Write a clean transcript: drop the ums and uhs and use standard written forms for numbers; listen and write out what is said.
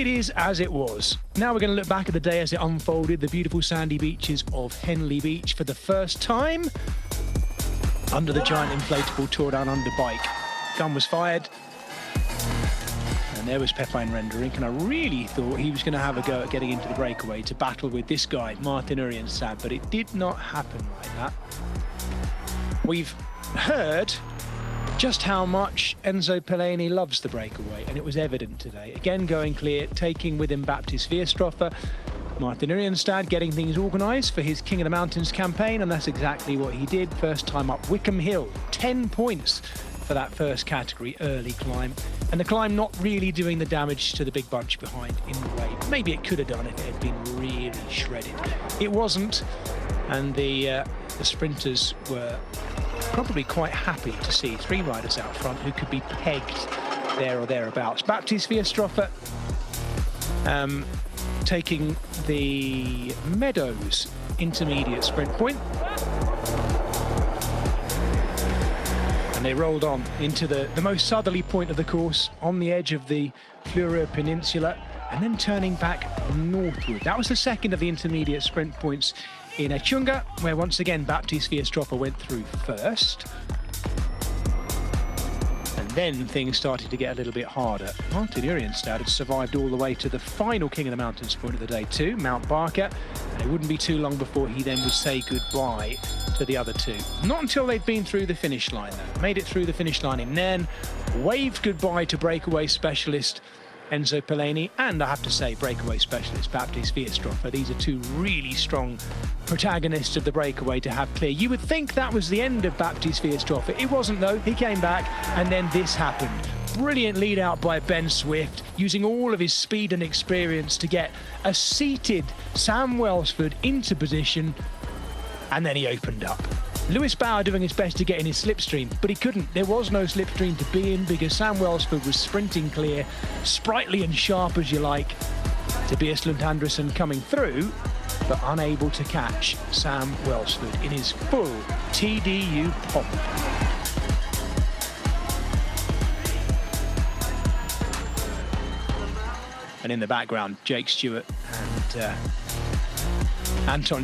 It is as it was. Now we're going to look back at the day as it unfolded, the beautiful sandy beaches of Henley Beach for the first time under the giant inflatable Tour Down Under bike. Gun was fired, and there was Pepijn Renderink, and I really thought he was going to have a go at getting into the breakaway to battle with this guy, Martin Urienstad, but it did not happen like that. We've heard just how much Enzo Pellegrini loves the breakaway, and it was evident today. Again, going clear, taking with him Baptiste Veerstroffer, Martin Urienstad getting things organised for his King of the Mountains campaign, and that's exactly what he did. First time up Wickham Hill, 10 points for that first category early climb, and the climb not really doing the damage to the big bunch behind in the way. Maybe it could have done if it had been really shredded. It wasn't, and the sprinters were probably quite happy to see three riders out front who could be pegged there or thereabouts. Baptiste Veerstroffer taking the Meadows intermediate sprint point. And they rolled on into the most southerly point of the course on the edge of the Fleureux Peninsula, and then turning back northward. That was the second of the intermediate sprint points in Echunga, where once again Baptiste Veerstroffer went through first. And then things started to get a little bit harder. Martin Urienstad had survived all the way to the final King of the Mountains point of the day too, Mount Barker, and it wouldn't be too long before he then would say goodbye to the other two. Not until they'd been through the finish line though. Made it through the finish line in Nairn, waved goodbye to breakaway specialist Enzo Pellegrini, and I have to say breakaway specialist Baptiste Veerstroffer. These are two really strong protagonists of the breakaway to have clear. You would think that was the end of Baptiste Veerstroffer. It wasn't though. He came back, and then this happened. Brilliant lead out by Ben Swift, using all of his speed and experience to get a seated Sam Welsford into position, and then he opened up. Lewis Bauer doing his best to get in his slipstream, but he couldn't. There was no slipstream to be in because Sam Welsford was sprinting clear, sprightly and sharp as you like. Tobias Lund Andersen coming through, but unable to catch Sam Welsford in his full TDU pomp. And in the background, Jake Stewart and Anton